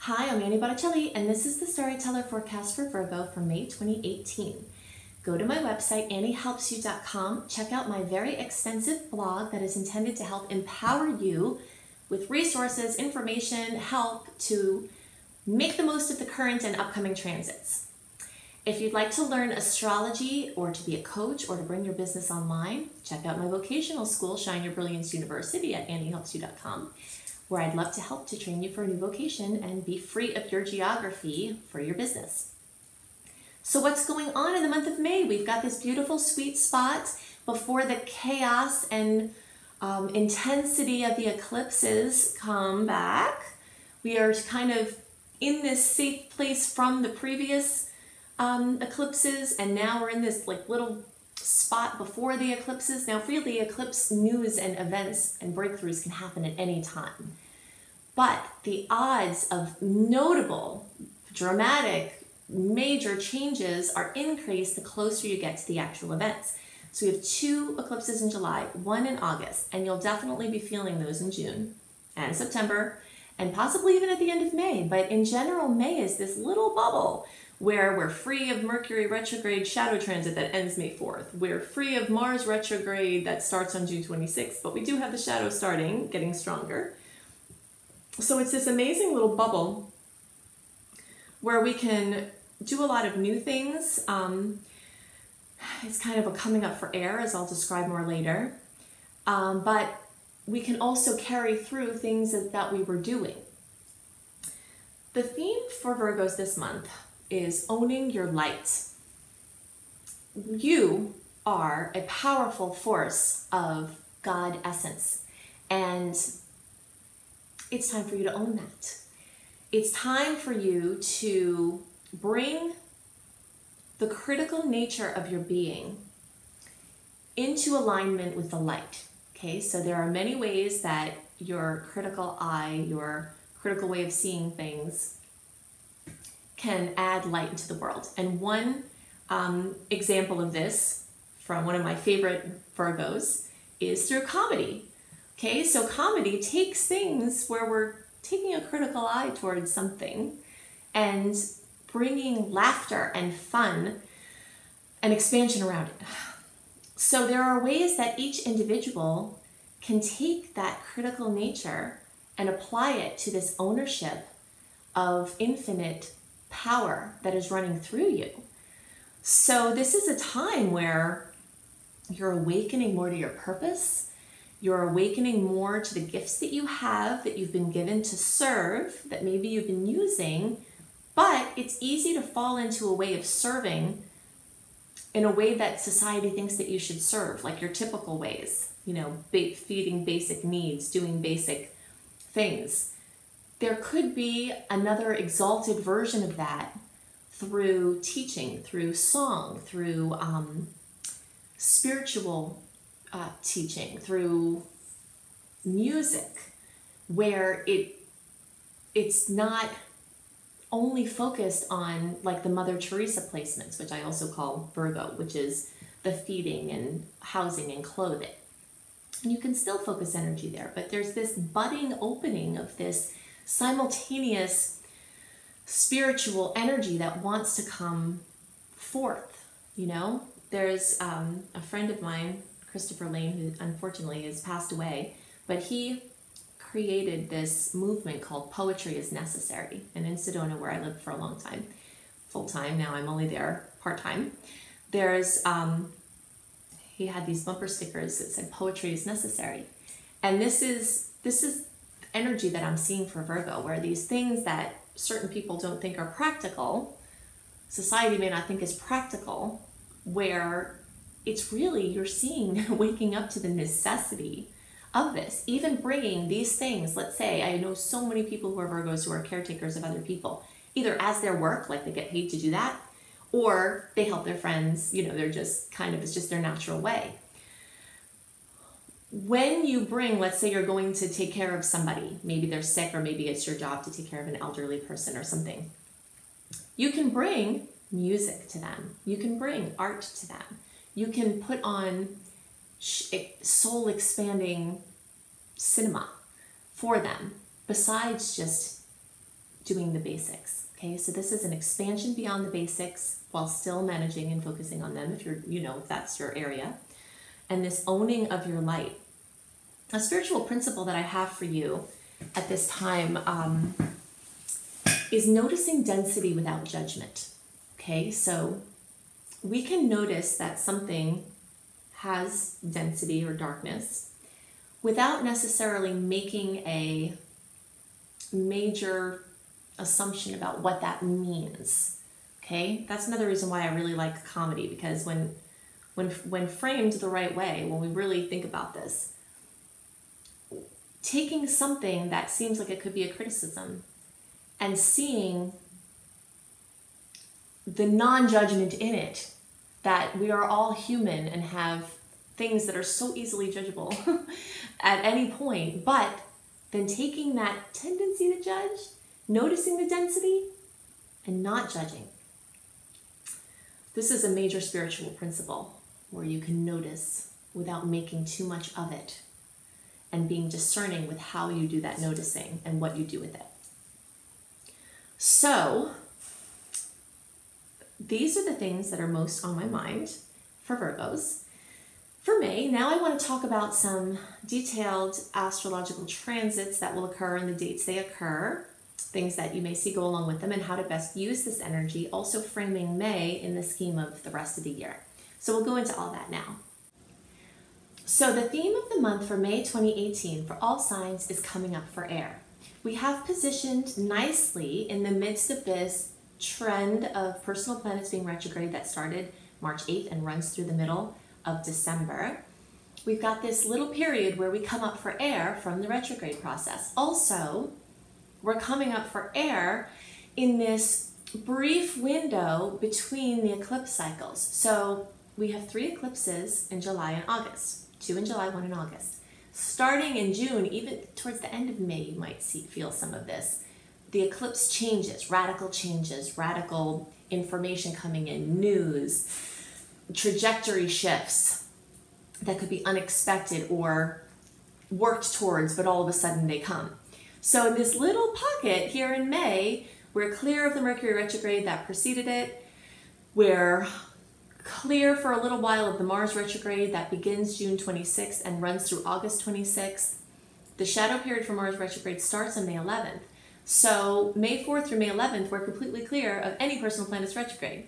Hi, I'm Annie Botticelli, and this is the Storyteller Forecast for Virgo for May 2018. Go to my website, anniehelpsyou.com. Check out my very extensive blog that is intended to help empower you with resources, information, help to make the most of the current and upcoming transits. If you'd like to learn astrology or to be a coach or to bring your business online, check out my vocational school, Shine Your Brilliance University at anniehelpsyou.com, where I'd love to help to train you for a new vocation and be free of your geography for your business. So what's going on in the month of May? We've got this beautiful sweet spot before the chaos and intensity of the eclipses come back. We are kind of in this safe place from the previous eclipses, and now we're in this like little spot before the eclipses. Now, really, eclipse news and events and breakthroughs can happen at any time, but the odds of notable, dramatic, major changes are increased the closer you get to the actual events. So we have 2 eclipses in July, 1 in August, and you'll definitely be feeling those in June and September, and possibly even at the end of May. But in general, May is this little bubble where we're free of Mercury retrograde shadow transit that ends May 4th. We're free of Mars retrograde that starts on June 26th, but we do have the shadow starting, getting stronger. So it's this amazing little bubble where we can do a lot of new things. It's kind of a coming up for air, as I'll describe more later. But we can also carry through things that we were doing. The theme for Virgos this month is owning your light. You are a powerful force of God essence, and it's time for you to own that. It's time for you to bring the critical nature of your being into alignment with the light. Okay, so there are many ways that your critical eye, your critical way of seeing things can add light into the world. And one example of this from one of my favorite Virgos is through comedy. Okay, so comedy takes things where we're taking a critical eye towards something and bringing laughter and fun and expansion around it. So there are ways that each individual can take that critical nature and apply it to this ownership of infinite power that is running through you. So this is a time where you're awakening more to your purpose. You're awakening more to the gifts that you have, that you've been given to serve, that maybe you've been using, but it's easy to fall into a way of serving in a way that society thinks that you should serve, like your typical ways, you know, feeding basic needs, doing basic things. There could be another exalted version of that through teaching, through song, through spiritual teaching, through music, where it's not only focused on like the Mother Teresa placements, which I also call Virgo, which is the feeding and housing and clothing. And you can still focus energy there, but there's this budding opening of this simultaneous spiritual energy that wants to come forth. You know, there's a friend of mine, Christopher Lane, who unfortunately has passed away, but he created this movement called Poetry is Necessary. And in Sedona, where I lived for a long time, full-time, now I'm only there part-time, there's, he had these bumper stickers that said Poetry is Necessary. And this is energy that I'm seeing for Virgo, where these things that certain people don't think are practical, society may not think is practical, where it's really, you're seeing, waking up to the necessity of this, even bringing these things. Let's say, I know so many people who are Virgos who are caretakers of other people, either as their work, like they get paid to do that, or they help their friends, you know, they're just kind of, it's just their natural way. When you bring, let's say you're going to take care of somebody, maybe they're sick, or maybe it's your job to take care of an elderly person or something, you can bring music to them, you can bring art to them, you can put on soul expanding cinema for them, besides just doing the basics. Okay, so this is an expansion beyond the basics while still managing and focusing on them if you're, if that's your area. And this owning of your light. A spiritual principle that I have for you at this time is noticing density without judgment. Okay, so we can notice that something has density or darkness without necessarily making a major assumption about what that means. Okay, that's another reason why I really like comedy, because when framed the right way, when we really think about this, taking something that seems like it could be a criticism and seeing the non-judgment in it, that we are all human and have things that are so easily judgeable at any point, but then taking that tendency to judge, noticing the density, and not judging. This is a major spiritual principle where you can notice without making too much of it and being discerning with how you do that noticing and what you do with it. So, these are the things that are most on my mind for Virgos. For May, now I want to talk about some detailed astrological transits that will occur and the dates they occur, things that you may see go along with them, and how to best use this energy, also framing May in the scheme of the rest of the year. So we'll go into all that now. So the theme of the month for May 2018 for all signs is coming up for air. We have positioned nicely in the midst of this trend of personal planets being retrograde that started March 8th and runs through the middle of December. We've got this little period where we come up for air from the retrograde process. Also, we're coming up for air in this brief window between the eclipse cycles. So we have 3 eclipses in July and August, 2 in July, 1 in August. Starting in June, even towards the end of May, you might feel some of this. The eclipse changes, radical information coming in, news, trajectory shifts that could be unexpected or worked towards, but all of a sudden they come. So in this little pocket here in May, we're clear of the Mercury retrograde that preceded it. We're clear for a little while of the Mars retrograde that begins June 26th and runs through August 26th. The shadow period for Mars retrograde starts on May 11th. So May 4th through May 11th, we're completely clear of any personal planets retrograde.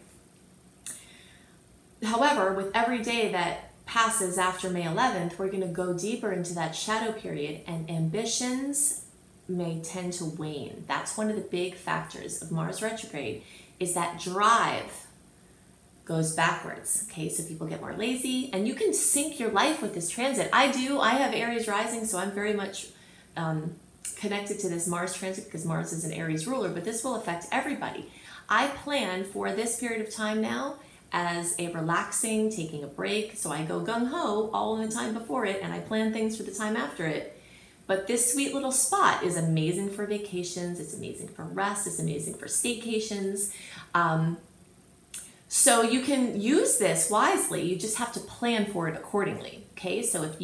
However, with every day that passes after May 11th, we're going to go deeper into that shadow period, and ambitions may tend to wane. That's one of the big factors of Mars retrograde, is that drive goes backwards. Okay, so people get more lazy, and you can sync your life with this transit. I have Aries rising, so I'm very much connected to this Mars transit because Mars is an Aries ruler, but this will affect everybody. I plan for this period of time now as a relaxing, taking a break. So I go gung-ho all in the time before it, and I plan things for the time after it. But this sweet little spot is amazing for vacations. It's amazing for rest. It's amazing for staycations. So you can use this wisely. You just have to plan for it accordingly. Okay, so if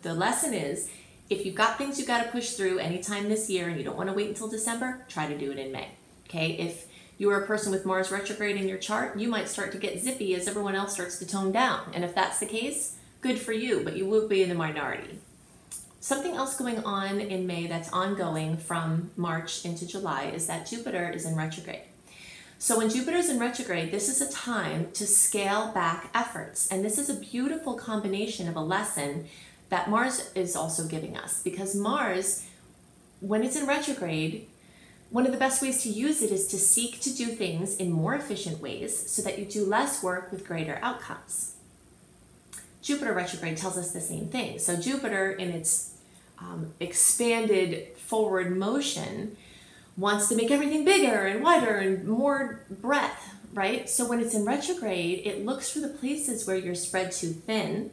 the lesson is, if you've got things you've got to push through anytime this year and you don't want to wait until December, try to do it in May. Okay, if you're a person with Mars retrograde in your chart, you might start to get zippy as everyone else starts to tone down. And if that's the case, good for you, but you will be in the minority. Something else going on in May that's ongoing from March into July is that Jupiter is in retrograde. So when Jupiter is in retrograde, this is a time to scale back efforts. And this is a beautiful combination of a lesson that Mars is also giving us. Because Mars, when it's in retrograde, one of the best ways to use it is to seek to do things in more efficient ways so that you do less work with greater outcomes. Jupiter retrograde tells us the same thing. So Jupiter, in its expanded forward motion, wants to make everything bigger and wider and more breadth, right? So when it's in retrograde, it looks for the places where you're spread too thin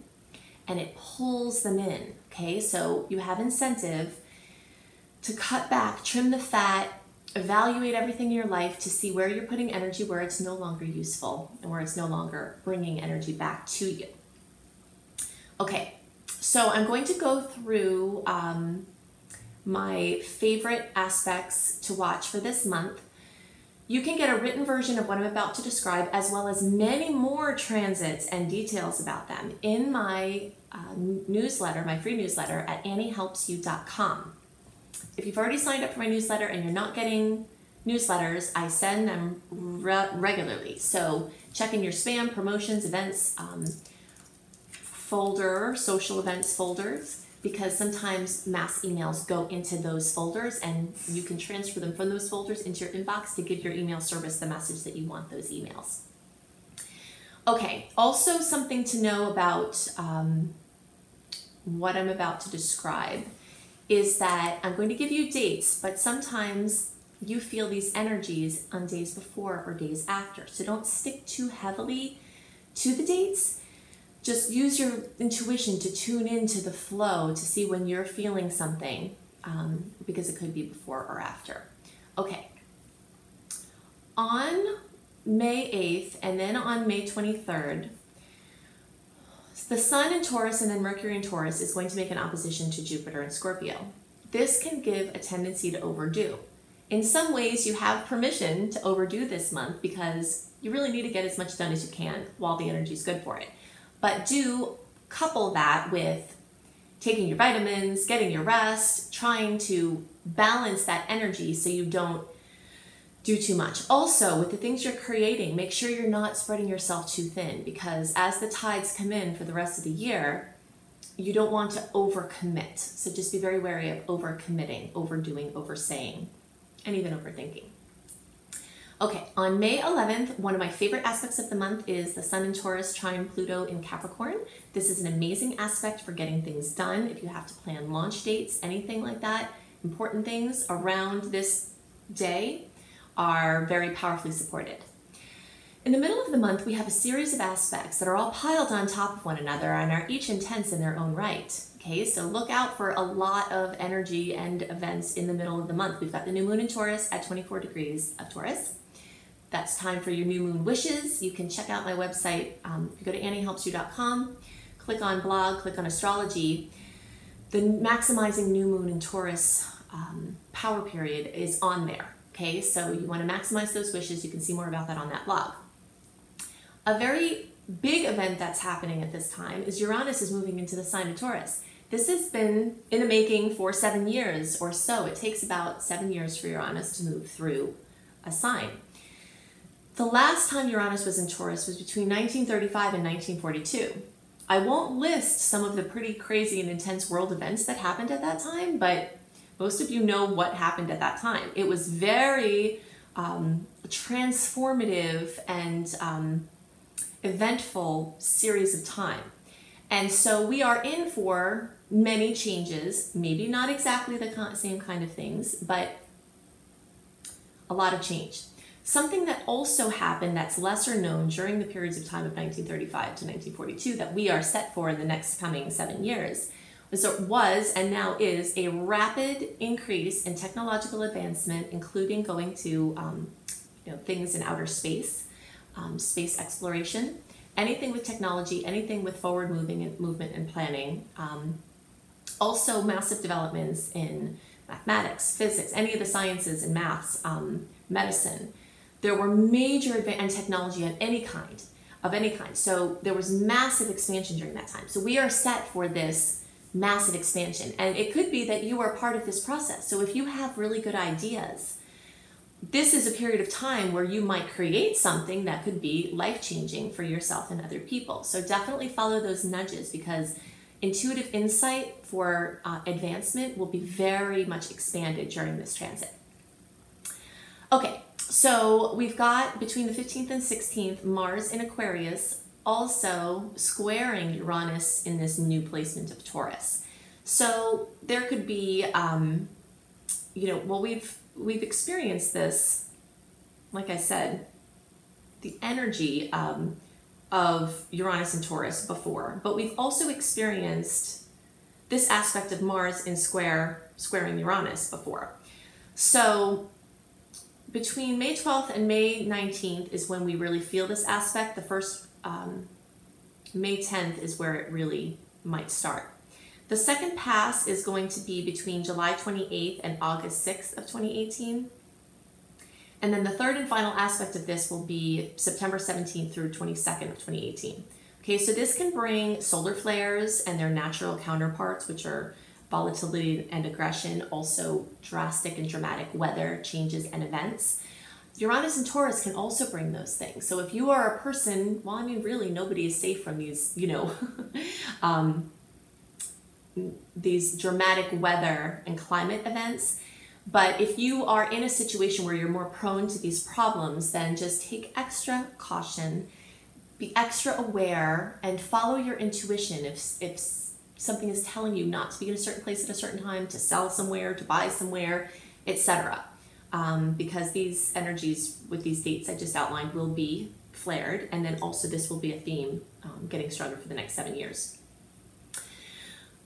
and it pulls them in, okay? So you have incentive to cut back, trim the fat, evaluate everything in your life to see where you're putting energy, where it's no longer useful and where it's no longer bringing energy back to you. Okay, so I'm going to go through my favorite aspects to watch for this month. You can get a written version of what I'm about to describe, as well as many more transits and details about them in my newsletter, my free newsletter at anniehelpsyou.com. If you've already signed up for my newsletter and you're not getting newsletters, I send them regularly. So check in your spam, promotions, events, folder, social events folders, because sometimes mass emails go into those folders and you can transfer them from those folders into your inbox to give your email service the message that you want those emails. Okay, also something to know about what I'm about to describe is that I'm going to give you dates, but sometimes you feel these energies on days before or days after. So don't stick too heavily to the dates. Just use your intuition to tune into the flow to see when you're feeling something, because it could be before or after. Okay. On May 8th and then on May 23rd, the Sun in Taurus and then Mercury in Taurus is going to make an opposition to Jupiter in Scorpio. This can give a tendency to overdo. In some ways, you have permission to overdo this month because you really need to get as much done as you can while the energy is good for it. But do couple that with taking your vitamins, getting your rest, trying to balance that energy so you don't do too much. Also, with the things you're creating, make sure you're not spreading yourself too thin, because as the tides come in for the rest of the year, you don't want to overcommit. So just be very wary of overcommitting, overdoing, oversaying, and even overthinking. Okay, on May 11th, one of my favorite aspects of the month is the Sun in Taurus trine Pluto in Capricorn. This is an amazing aspect for getting things done. If you have to plan launch dates, anything like that, important things around this day are very powerfully supported. In the middle of the month, we have a series of aspects that are all piled on top of one another and are each intense in their own right. Okay, so look out for a lot of energy and events in the middle of the month. We've got the new moon in Taurus at 24 degrees of Taurus. That's time for your new moon wishes. You can check out my website. If you go to anniehelpsyou.com, click on blog, click on astrology. The maximizing new moon in Taurus power period is on there. Okay, so you want to maximize those wishes. You can see more about that on that blog. A very big event that's happening at this time is Uranus is moving into the sign of Taurus. This has been in the making for 7 years or so. It takes about 7 years for Uranus to move through a sign. The last time Uranus was in Taurus was between 1935 and 1942. I won't list some of the pretty crazy and intense world events that happened at that time, but most of you know what happened at that time. It was very transformative and eventful series of time. And so we are in for many changes, maybe not exactly the same kind of things, but a lot of change. Something that also happened that's lesser known during the periods of time of 1935 to 1942 that we are set for in the next coming 7 years was and now is a rapid increase in technological advancement, including going to things in outer space, space exploration, anything with technology, anything with forward movement and planning. Also massive developments in mathematics, physics, any of the sciences and maths, medicine. There were major and technology of any kind. So there was massive expansion during that time. So we are set for this massive expansion. And it could be that you are part of this process. So if you have really good ideas, this is a period of time where you might create something that could be life-changing for yourself and other people. So definitely follow those nudges, because intuitive insight for advancement will be very much expanded during this transit. Okay, so we've got between the 15th and 16th, Mars in Aquarius, also squaring Uranus in this new placement of Taurus. So there could be, we've experienced this, like I said, the energy of Uranus and Taurus before, but we've also experienced this aspect of Mars in squaring Uranus before. So between May 12th and May 19th is when we really feel this aspect. The first May 10th is where it really might start. The second pass is going to be between July 28th and August 6th of 2018. And then the third and final aspect of this will be September 17th through 22nd of 2018. Okay, so this can bring solar flares and their natural counterparts, which are volatility and aggression, also drastic and dramatic weather changes and events. Uranus and Taurus can also bring those things. So if you are a person, well, I mean, really, nobody is safe from these, you know, these dramatic weather and climate events. But if you are in a situation where you're more prone to these problems, then just take extra caution, be extra aware, and follow your intuition. If something is telling you not to be in a certain place at a certain time, to sell somewhere, to buy somewhere, etc. Because these energies with these dates I just outlined will be flared, and then also this will be a theme getting stronger for the next 7 years.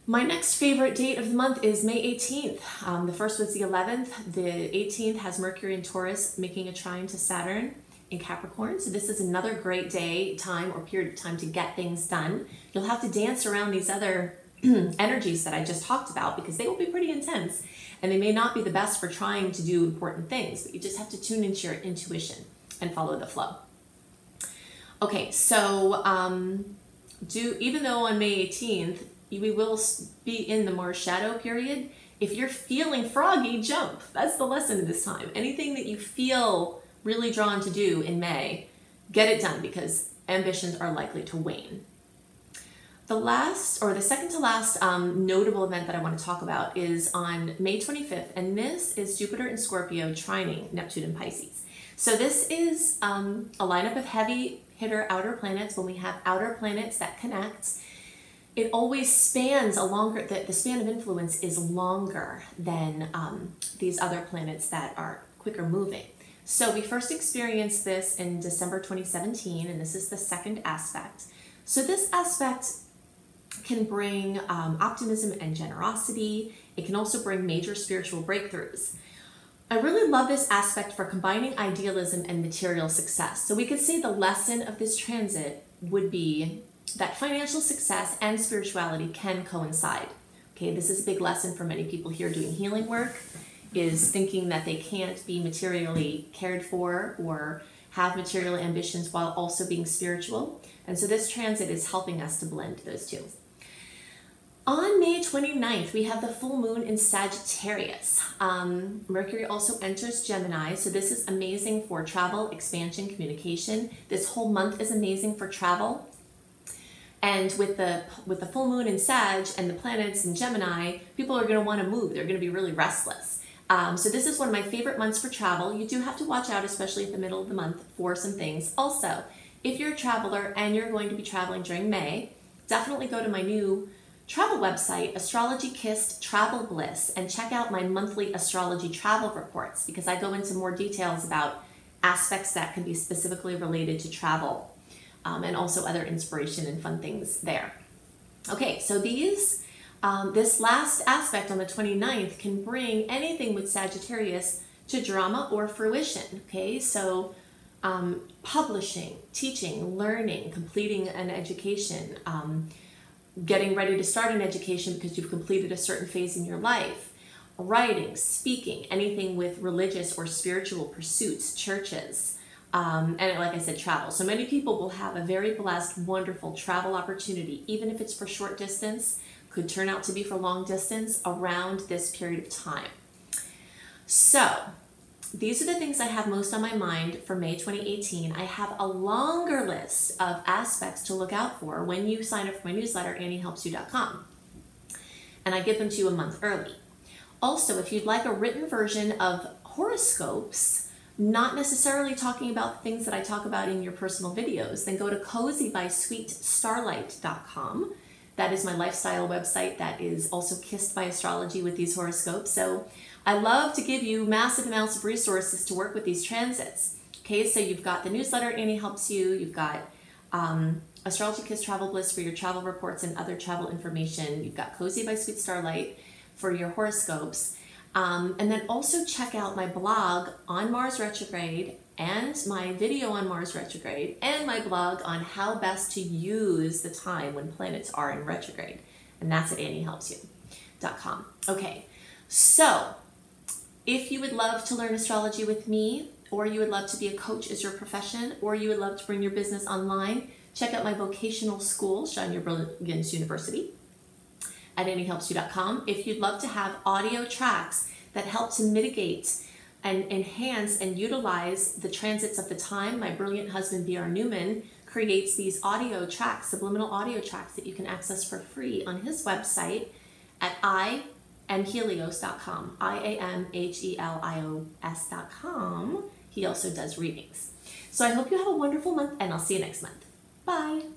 My next favorite date of the month is May 18th. The first was the 11th. The 18th has Mercury in Taurus making a trine to Saturn in Capricorn. So this is another great day, time, or period of time to get things done. You'll have to dance around these other energies that I just talked about because they will be pretty intense. And they may not be the best for trying to do important things, but you just have to tune into your intuition and follow the flow. Okay, so even though on May 18th, we will be in the Mars shadow period, if you're feeling froggy, jump. That's the lesson this time. Anything that you feel really drawn to do in May, get it done because ambitions are likely to wane. The second to last notable event that I want to talk about is on May 25th, and this is Jupiter in Scorpio trining Neptune in Pisces. So this is a lineup of heavy hitter outer planets. When we have outer planets that connect, it always spans a longer, the span of influence is longer than these other planets that are quicker moving. So we first experienced this in December 2017, and this is the second aspect. So this aspect can bring optimism and generosity. It can also bring major spiritual breakthroughs. I really love this aspect for combining idealism and material success. So we could say the lesson of this transit would be that financial success and spirituality can coincide. Okay, this is a big lesson for many people here doing healing work, is thinking that they can't be materially cared for or have material ambitions while also being spiritual. And so this transit is helping us to blend those two. On May 29th, we have the full moon in Sagittarius. Mercury also enters Gemini, so this is amazing for travel, expansion, communication. This whole month is amazing for travel. And with the full moon in Sag and the planets in Gemini, people are going to want to move. They're going to be really restless. So this is one of my favorite months for travel. You do have to watch out, especially at the middle of the month, for some things. Also, if you're a traveler and you're going to be traveling during May, definitely go to my new travel website, Astrology Kissed Travel Bliss, and check out my monthly astrology travel reports because I go into more details about aspects that can be specifically related to travel and also other inspiration and fun things there. Okay, so this last aspect on the 29th can bring anything with Sagittarius to drama or fruition. Okay, so publishing, teaching, learning, completing an education, getting ready to start an education because you've completed a certain phase in your life, writing, speaking, anything with religious or spiritual pursuits, churches, and like I said, travel. So many people will have a very blessed, wonderful travel opportunity, even if it's for short distance, could turn out to be for long distance around this period of time. So these are the things I have most on my mind for May 2018. I have a longer list of aspects to look out for when you sign up for my newsletter, AnnieHelpsYou.com. And I give them to you a month early. Also, if you'd like a written version of horoscopes, not necessarily talking about things that I talk about in your personal videos, then go to cozybysweetstarlight.com. That is my lifestyle website that is also kissed by astrology with these horoscopes. So I love to give you massive amounts of resources to work with these transits. Okay, so you've got the newsletter, Annie Helps You. You've got Astrology Kiss Travel Bliss for your travel reports and other travel information. You've got Cozy by Sweet Starlight for your horoscopes. And then also check out my blog on Mars Retrograde and my video on Mars Retrograde and my blog on how best to use the time when planets are in retrograde. and that's at anniehelpsyou.com. Okay, so if you would love to learn astrology with me, or you would love to be a coach as your profession, or you would love to bring your business online, check out my vocational school, Shine Your Brilliance University, at anniehelpsyou.com. If you'd love to have audio tracks that help to mitigate and enhance and utilize the transits of the time, my brilliant husband, B.R. Newman, creates these audio tracks, subliminal audio tracks that you can access for free on his website at iamhelios.com, IAMHELIOS.com. He also does readings. So I hope you have a wonderful month, and I'll see you next month. Bye.